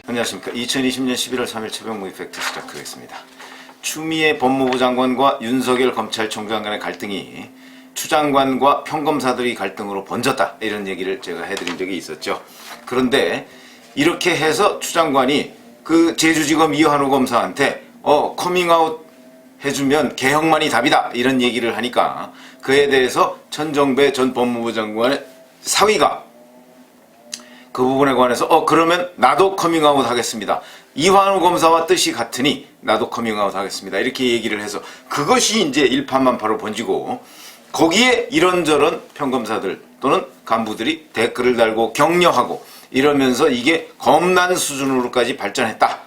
안녕하십니까. 2020년 11월 3일 최병무 이펙트 시작하겠습니다. 추미애 법무부 장관과 윤석열 검찰총장 간의 갈등이 추 장관과 평검사들의 갈등으로 번졌다, 이런 얘기를 제가 해드린 적이 있었죠. 그런데 이렇게 해서 추 장관이 그 제주지검 이한우 검사한테 커밍아웃 해주면 개혁만이 답이다, 이런 얘기를 하니까 그에 대해서 천정배 전 법무부 장관의 사위가 그 부분에 관해서 그러면 나도 커밍아웃 하겠습니다. 이한우 검사와 뜻이 같으니 나도 커밍아웃 하겠습니다. 이렇게 얘기를 해서 그것이 이제 일파만파로 번지고, 거기에 이런저런 평검사들 또는 간부들이 댓글을 달고 격려하고 이러면서 이게 검난 수준으로까지 발전했다,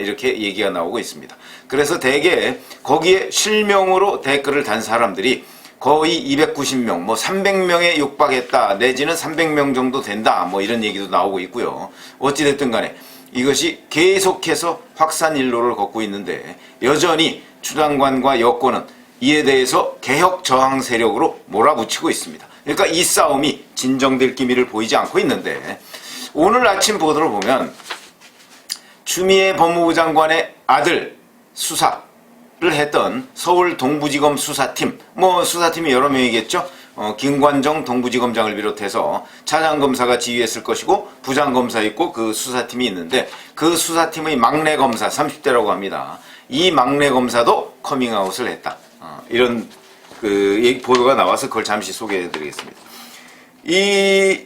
이렇게 얘기가 나오고 있습니다. 그래서 대개 거기에 실명으로 댓글을 단 사람들이 거의 290명, 300명에 육박했다, 내지는 300명 정도 된다, 이런 얘기도 나오고 있고요. 어찌됐든 간에 이것이 계속해서 확산 일로를 걷고 있는데, 여전히 추 장관과 여권은 이에 대해서 개혁 저항 세력으로 몰아붙이고 있습니다. 그러니까 이 싸움이 진정될 기미를 보이지 않고 있는데, 오늘 아침 보도를 보면 추미애 법무부 장관의 아들 수사를 했던 서울 동부지검 수사팀, 수사팀이 여러 명이겠죠. 김관정 동부지검장을 비롯해서 차장검사가 지휘했을 것이고 부장검사 있고 그 수사팀이 있는데, 그 수사팀의 막내 검사 30대라고 합니다. 이 막내 검사도 커밍아웃을 했다, 이런 보도가 나와서 그걸 잠시 소개해 드리겠습니다. 이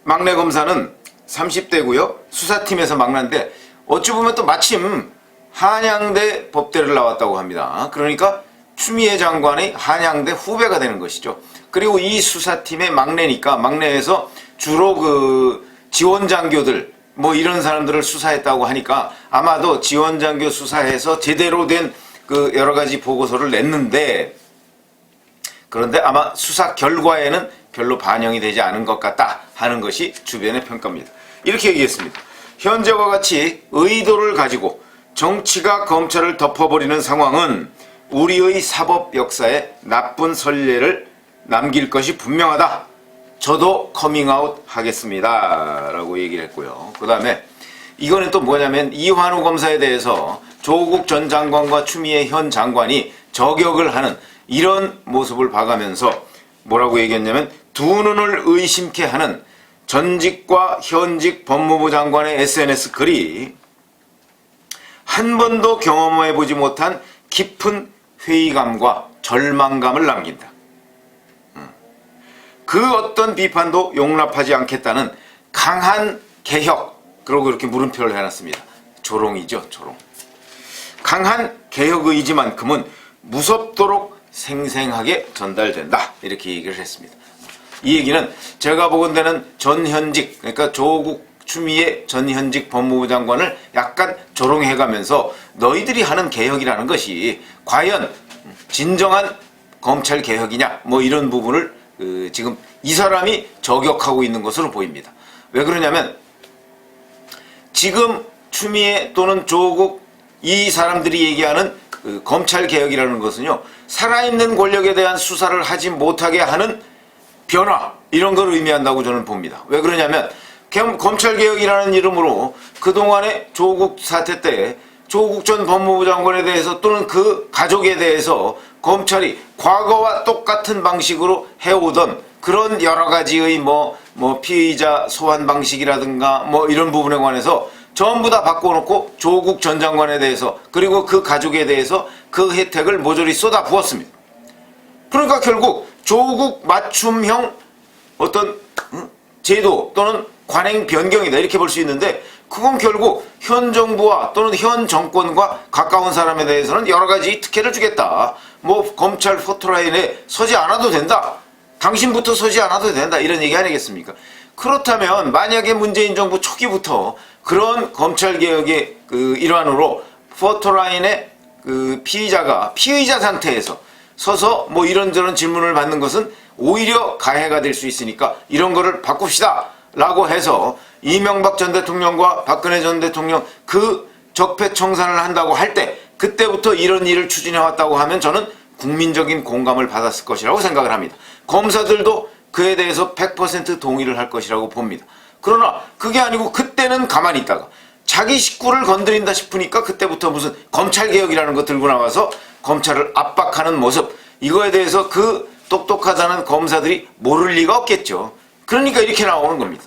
막내 검사는 30대고요 수사팀에서 막내인데, 어찌 보면 또 마침 한양대 법대를 나왔다고 합니다. 그러니까 추미애 장관의 한양대 후배가 되는 것이죠. 그리고 이 수사팀의 막내니까, 막내에서 주로 그 지원장교들 이런 사람들을 수사했다고 하니까 아마도 지원장교 수사해서 제대로 된 그 여러 가지 보고서를 냈는데, 그런데 아마 수사 결과에는 별로 반영이 되지 않은 것 같다 하는 것이 주변의 평가입니다. 이렇게 얘기했습니다. 현재와 같이 의도를 가지고 정치가 검찰을 덮어버리는 상황은 우리의 사법 역사에 나쁜 선례를 남길 것이 분명하다. 저도 커밍아웃 하겠습니다, 라고 얘기를 했고요. 그 다음에 이거는 또 뭐냐면, 이한우 검사에 대해서 조국 전 장관과 추미애 현 장관이 저격을 하는 이런 모습을 봐가면서 뭐라고 얘기했냐면, 두 눈을 의심케 하는 전직과 현직 법무부 장관의 SNS 글이 한 번도 경험해보지 못한 깊은 회의감과 절망감을 남긴다. 그 어떤 비판도 용납하지 않겠다는 강한 개혁, 그러고 이렇게 물음표를 해놨습니다. 조롱이죠, 조롱. 강한 개혁 의지만큼은 무섭도록 생생하게 전달된다, 이렇게 얘기를 했습니다. 이 얘기는 제가 보건대는 전현직, 그러니까 조국 추미애 전현직 법무부 장관을 약간 조롱해가면서 너희들이 하는 개혁이라는 것이 과연 진정한 검찰 개혁이냐, 이런 부분을 지금 이 사람이 저격하고 있는 것으로 보입니다. 왜 그러냐면, 지금 추미애 또는 조국 이 사람들이 얘기하는 검찰 개혁이라는 것은요, 살아있는 권력에 대한 수사를 하지 못하게 하는 변화, 이런 걸 의미한다고 저는 봅니다. 왜 그러냐면, 검찰개혁이라는 이름으로 그동안의 조국 사태 때 조국 전 법무부 장관에 대해서 또는 그 가족에 대해서 검찰이 과거와 똑같은 방식으로 해오던 그런 여러 가지의 피의자 소환 방식이라든가 이런 부분에 관해서 전부 다 바꿔놓고 조국 전 장관에 대해서, 그리고 그 가족에 대해서 그 혜택을 모조리 쏟아 부었습니다. 그러니까 결국 조국 맞춤형 어떤 제도 또는 관행 변경이다, 이렇게 볼 수 있는데, 그건 결국 현 정부와 또는 현 정권과 가까운 사람에 대해서는 여러 가지 특혜를 주겠다. 검찰 포토라인에 서지 않아도 된다. 당신부터 서지 않아도 된다, 이런 얘기 아니겠습니까? 그렇다면 만약에 문재인 정부 초기부터 그런 검찰개혁의 일환으로 포토라인에 피의자가 피의자 상태에서 서서 이런저런 질문을 받는 것은 오히려 가해가 될 수 있으니까 이런 거를 바꿉시다 라고 해서 이명박 전 대통령과 박근혜 전 대통령 그 적폐청산을 한다고 할 때, 그때부터 이런 일을 추진해 왔다고 하면 저는 국민적인 공감을 받았을 것이라고 생각을 합니다. 검사들도 그에 대해서 100% 동의를 할 것이라고 봅니다. 그러나 그게 아니고 그때는 가만히 있다가 자기 식구를 건드린다 싶으니까 그때부터 무슨 검찰개혁이라는 거 들고 나와서 검찰을 압박하는 모습, 이거에 대해서 그 똑똑하다는 검사들이 모를 리가 없겠죠. 그러니까 이렇게 나오는 겁니다.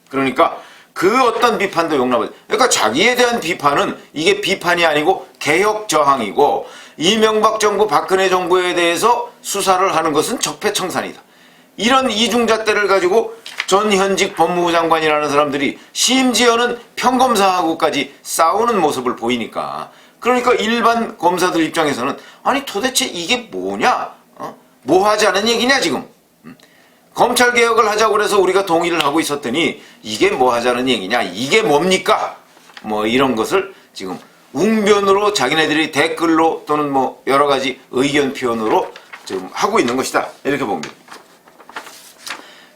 그러니까 그 어떤 비판도 용납하지. 그러니까 자기에 대한 비판은 이게 비판이 아니고 개혁 저항이고, 이명박 정부, 박근혜 정부에 대해서 수사를 하는 것은 적폐청산이다. 이런 이중잣대를 가지고 전현직 법무부 장관이라는 사람들이 심지어는 평검사하고까지 싸우는 모습을 보이니까, 그러니까 일반 검사들 입장에서는 아니 도대체 이게 뭐냐? 뭐 하자는 얘기냐 지금? 검찰개혁을 하자고 그래서 우리가 동의를 하고 있었더니 이게 뭐 하자는 얘기냐? 이게 뭡니까? 뭐 이런 것을 지금 웅변으로 자기네들이 댓글로 또는 뭐 여러 가지 의견 표현으로 지금 하고 있는 것이다. 이렇게 봅니다.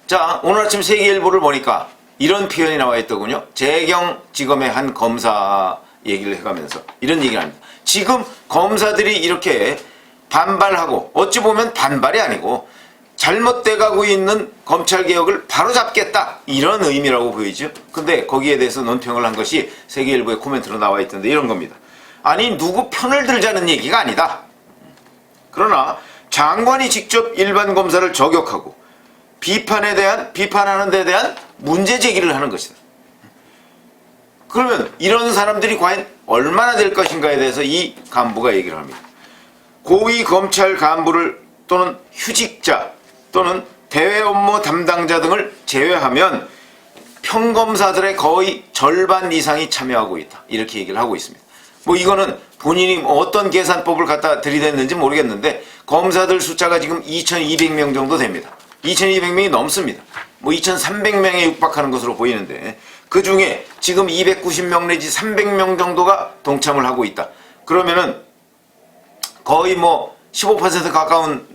자, 오늘 아침 세계일보를 보니까 이런 표현이 나와 있더군요. 재경지검의 한 검사 얘기를 해가면서 이런 얘기를 합니다. 지금 검사들이 이렇게 반발하고, 어찌 보면 반발이 아니고 잘못돼 가고 있는 검찰개혁을 바로잡겠다, 이런 의미라고 보이죠. 근데 거기에 대해서 논평을 한 것이 세계일보의 코멘트로 나와 있던데 이런 겁니다. 아니 누구 편을 들자는 얘기가 아니다. 그러나 장관이 직접 일반 검사를 저격하고 비판하는 데 대한 문제 제기를 하는 것이다. 그러면 이런 사람들이 과연 얼마나 될 것인가에 대해서 이 간부가 얘기를 합니다. 고위 검찰 간부를 또는 휴직자 또는 대외 업무 담당자 등을 제외하면 평검사들의 거의 절반 이상이 참여하고 있다. 이렇게 얘기를 하고 있습니다. 뭐 이거는 본인이 어떤 계산법을 갖다 들이댔는지 모르겠는데 검사들 숫자가 지금 2,200명 정도 됩니다. 2,200명이 넘습니다. 뭐 2,300명에 육박하는 것으로 보이는데, 그 중에 지금 290명 내지 300명 정도가 동참을 하고 있다. 그러면은 거의 뭐 15% 가까운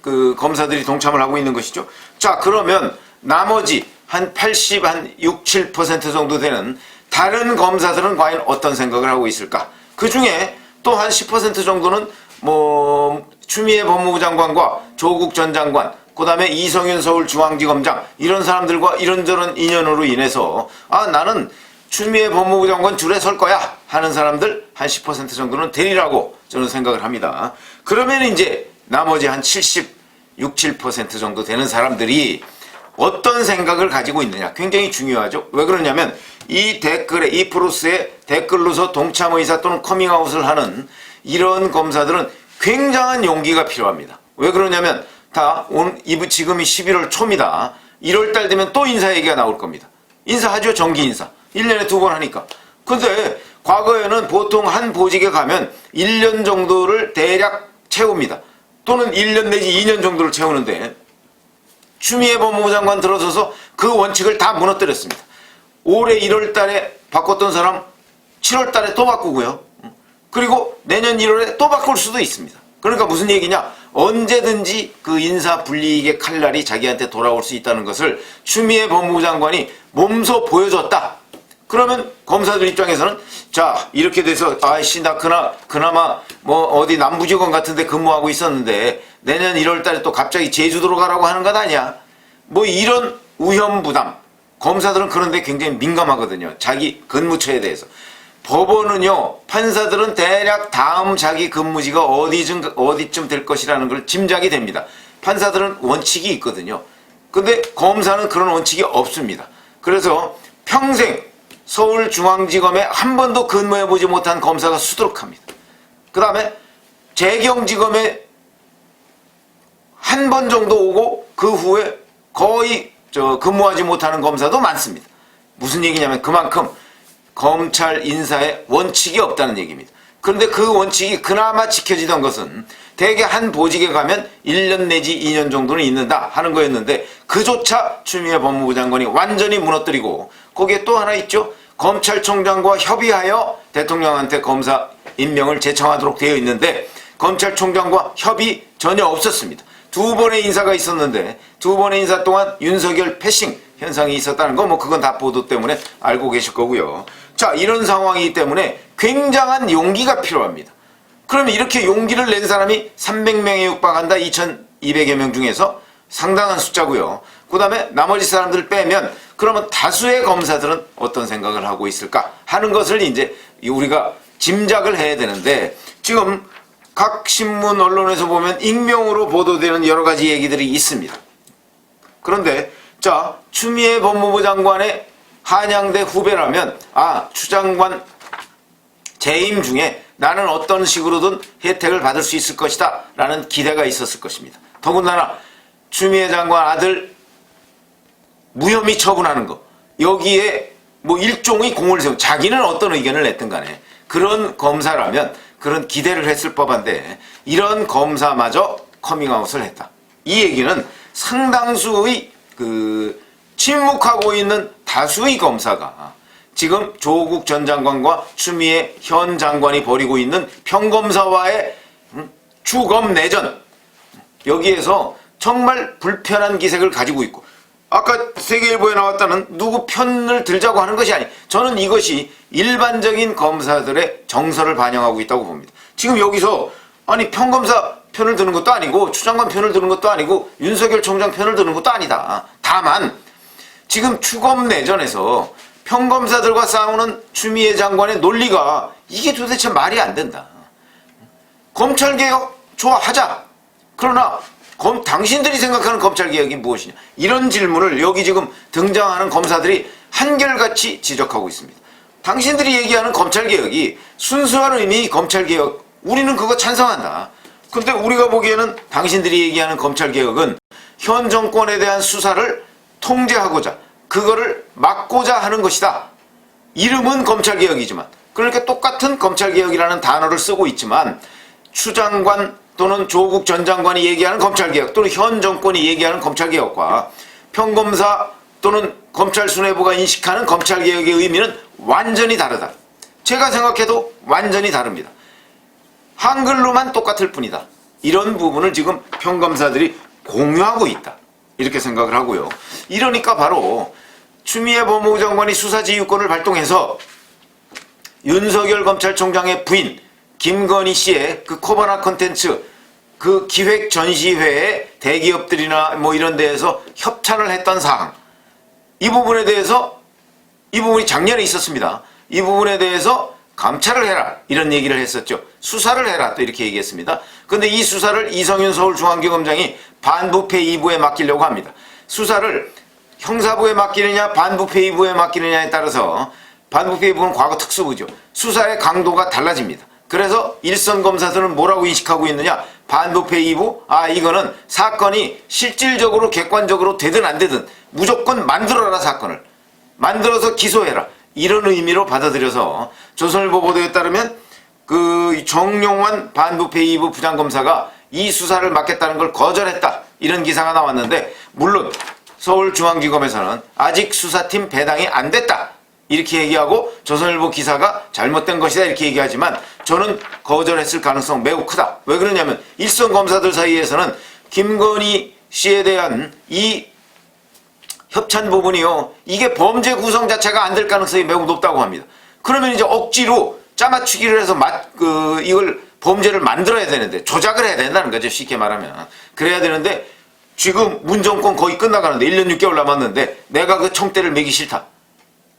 그 검사들이 동참을 하고 있는 것이죠. 자, 그러면 나머지 한 80, 한 6, 7% 정도 되는 다른 검사들은 과연 어떤 생각을 하고 있을까? 그 중에 또 한 10% 정도는 뭐 추미애 법무부 장관과 조국 전 장관, 그 다음에 이성윤 서울중앙지검장, 이런 사람들과 이런저런 인연으로 인해서 나는 추미애 법무부 장관 줄에 설 거야 하는 사람들 한 10% 정도는 되리라고 저는 생각을 합니다. 그러면 이제 나머지 한 70, 6, 7% 정도 되는 사람들이 어떤 생각을 가지고 있느냐, 굉장히 중요하죠. 왜 그러냐면 이 댓글에, 이 프로스에 댓글로서 동참 의사 또는 커밍아웃을 하는 이런 검사들은 굉장한 용기가 필요합니다. 왜 그러냐면 지금이 11월 초입니다. 1월달 되면 또 인사 얘기가 나올 겁니다. 인사하죠. 정기 인사. 1년에 2번 하니까. 근데 과거에는 보통 한 보직에 가면 1년 정도를 대략 채웁니다. 또는 1년 내지 2년 정도를 채우는데, 추미애 법무부 장관 들어서서 그 원칙을 다 무너뜨렸습니다. 올해 1월달에 바꿨던 사람 7월달에 또 바꾸고요. 그리고 내년 1월에 또 바꿀 수도 있습니다. 그러니까 무슨 얘기냐? 언제든지 그 인사 불이익의 칼날이 자기한테 돌아올 수 있다는 것을 추미애 법무부 장관이 몸소 보여줬다. 그러면 검사들 입장에서는 자, 이렇게 돼서 아이씨 나 그나마 뭐 어디 남부지검 같은 데 근무하고 있었는데 내년 1월달에 또 갑자기 제주도로 가라고 하는 것 아니야? 뭐 이런 위험부담. 검사들은 그런데 굉장히 민감하거든요. 자기 근무처에 대해서. 법원은요, 판사들은 대략 다음 자기 근무지가 어디쯤 될 것이라는 걸 짐작이 됩니다. 판사들은 원칙이 있거든요. 근데 검사는 그런 원칙이 없습니다. 그래서 평생 서울중앙지검에 한 번도 근무해보지 못한 검사가 수두룩합니다. 그 다음에 재경지검에 한 번 정도 오고 그 후에 거의 근무하지 못하는 검사도 많습니다. 무슨 얘기냐면 그만큼 검찰 인사에 원칙이 없다는 얘기입니다. 그런데 그 원칙이 그나마 지켜지던 것은 대개 한 보직에 가면 1년 내지 2년 정도는 있는다 하는 거였는데, 그조차 추미애 법무부 장관이 완전히 무너뜨리고, 거기에 또 하나 있죠. 검찰총장과 협의하여 대통령한테 검사 임명을 제청하도록 되어 있는데 검찰총장과 협의 전혀 없었습니다. 2번의 인사가 있었는데 2번의 인사 동안 윤석열 패싱 현상이 있었다는 거, 뭐 그건 다 보도 때문에 알고 계실 거고요. 자, 이런 상황이기 때문에 굉장한 용기가 필요합니다. 그러면 이렇게 용기를 낸 사람이 300명에 육박한다. 2,200여 명 중에서 상당한 숫자고요. 그 다음에 나머지 사람들을 빼면 그러면 다수의 검사들은 어떤 생각을 하고 있을까 하는 것을 이제 우리가 짐작을 해야 되는데, 지금 각 신문 언론에서 보면 익명으로 보도되는 여러 가지 얘기들이 있습니다. 그런데 자, 추미애 법무부 장관의 한양대 후배라면 추 장관 재임 중에 나는 어떤 식으로든 혜택을 받을 수 있을 것이다 라는 기대가 있었을 것입니다. 더군다나 추미애 장관 아들 무혐의 처분하는 거, 여기에 뭐 일종의 공을 세우고 자기는 어떤 의견을 냈든 간에 그런 검사라면 그런 기대를 했을 법한데, 이런 검사마저 커밍아웃을 했다. 이 얘기는 상당수의 침묵하고 있는 다수의 검사가 지금 조국 전 장관과 추미애 현 장관이 벌이고 있는 평검사와의 추검 내전, 여기에서 정말 불편한 기색을 가지고 있고, 아까 세계일보에 나왔다는 누구 편을 들자고 하는 것이 아니, 저는 이것이 일반적인 검사들의 정서를 반영하고 있다고 봅니다. 지금 여기서 평검사 편을 드는 것도 아니고 추 장관 편을 드는 것도 아니고 윤석열 총장 편을 드는 것도 아니다. 다만 지금 추검 내전에서 평검사들과 싸우는 추미애 장관의 논리가 이게 도대체 말이 안 된다. 검찰개혁 좋아하자. 그러나 당신들이 생각하는 검찰개혁이 무엇이냐, 이런 질문을 여기 지금 등장하는 검사들이 한결같이 지적하고 있습니다. 당신들이 얘기하는 검찰개혁이 순수한 의미 검찰개혁, 우리는 그거 찬성한다. 근데 우리가 보기에는 당신들이 얘기하는 검찰개혁은 현 정권에 대한 수사를 통제하고자, 그거를 막고자 하는 것이다. 이름은 검찰개혁이지만, 그러니까 똑같은 검찰개혁이라는 단어를 쓰고 있지만 추 장관 또는 조국 전 장관이 얘기하는 검찰개혁, 또는 현 정권이 얘기하는 검찰개혁과 평검사 또는 검찰수뇌부가 인식하는 검찰개혁의 의미는 완전히 다르다. 제가 생각해도 완전히 다릅니다. 한글로만 똑같을 뿐이다. 이런 부분을 지금 평검사들이 공유하고 있다, 이렇게 생각을 하고요. 이러니까 바로 추미애 법무부 장관이 수사지휘권을 발동해서 윤석열 검찰총장의 부인 김건희 씨의 그 코바나 콘텐츠 그 기획 전시회에 대기업들이나 뭐 이런 데에서 협찬을 했던 사항, 이 부분에 대해서, 이 부분이 작년에 있었습니다. 이 부분에 대해서 감찰을 해라, 이런 얘기를 했었죠. 수사를 해라, 또 이렇게 얘기했습니다. 근데 이 수사를 이성윤 서울중앙지검장이 반부패 2부에 맡기려고 합니다. 수사를 형사부에 맡기느냐 반부패 2부에 맡기느냐에 따라서 반부패 2부는 과거 특수부죠. 수사의 강도가 달라집니다. 그래서 일선 검사들은 뭐라고 인식하고 있느냐, 반부패 2부, 이거는 사건이 실질적으로 객관적으로 되든 안 되든 무조건 만들어라, 사건을 만들어서 기소해라, 이런 의미로 받아들여서 조선일보 보도에 따르면 그 정용환 반부패 2부 부장검사가 이 수사를 맡겠다는 걸 거절했다, 이런 기사가 나왔는데, 물론 서울중앙지검에서는 아직 수사팀 배당이 안 됐다, 이렇게 얘기하고 조선일보 기사가 잘못된 것이다, 이렇게 얘기하지만 저는 거절했을 가능성 매우 크다. 왜 그러냐면 일선 검사들 사이에서는 김건희 씨에 대한 이 협찬 부분이요, 이게 범죄 구성 자체가 안 될 가능성이 매우 높다고 합니다. 그러면 이제 억지로 짜맞추기를 해서 이걸 범죄를 만들어야 되는데, 조작을 해야 된다는 거죠, 쉽게 말하면. 그래야 되는데 지금 문정권 거의 끝나가는데 1년 6개월 남았는데 내가 그 청대를 매기 싫다,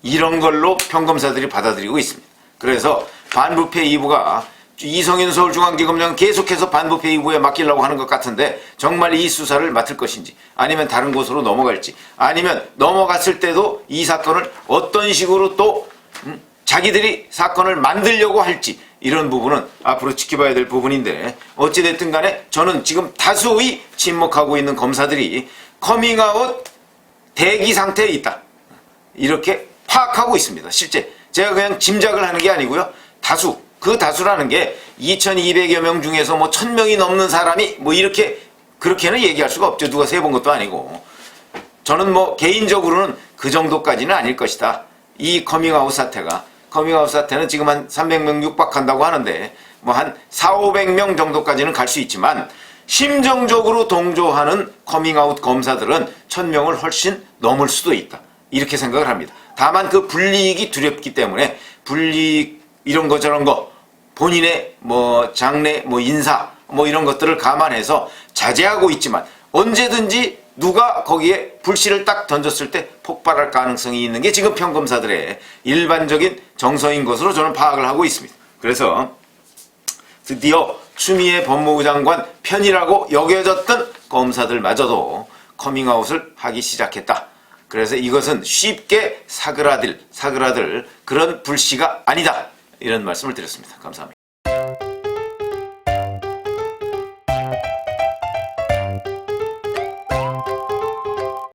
이런 걸로 평검사들이 받아들이고 있습니다. 그래서 반부패 2부가 이성윤 서울중앙지검장은 계속해서 반부패 2부에 맡기려고 하는 것 같은데, 정말 이 수사를 맡을 것인지, 아니면 다른 곳으로 넘어갈지, 아니면 넘어갔을 때도 이 사건을 어떤 식으로 또 자기들이 사건을 만들려고 할지, 이런 부분은 앞으로 지켜봐야 될 부분인데, 어찌됐든 간에 저는 지금 다수의 침묵하고 있는 검사들이 커밍아웃 대기 상태에 있다, 이렇게 파악하고 있습니다. 실제 제가 그냥 짐작을 하는 게 아니고요, 다수, 그 다수라는 게 2200여 명 중에서 뭐 1000명이 넘는 사람이 뭐 이렇게 그렇게는 얘기할 수가 없죠. 누가 세본 것도 아니고. 저는 뭐 개인적으로는 그 정도까지는 아닐 것이다. 이 커밍아웃 사태는 지금 한 300명 육박한다고 하는데 뭐 한 4,500명 정도까지는 갈 수 있지만, 심정적으로 동조하는 커밍아웃 검사들은 1000명을 훨씬 넘을 수도 있다, 이렇게 생각을 합니다. 다만 그 불이익이 두렵기 때문에 불이익 이런 거 저런 거, 본인의 뭐 장래 뭐 인사 뭐 이런 것들을 감안해서 자제하고 있지만, 언제든지 누가 거기에 불씨를 딱 던졌을 때 폭발할 가능성이 있는 게 지금 평검사들의 일반적인 정서인 것으로 저는 파악을 하고 있습니다. 그래서 드디어 추미애 법무부 장관 편이라고 여겨졌던 검사들마저도 커밍아웃을 하기 시작했다. 그래서 이것은 쉽게 사그라들 그런 불씨가 아니다. 이런 말씀을 드렸습니다. 감사합니다.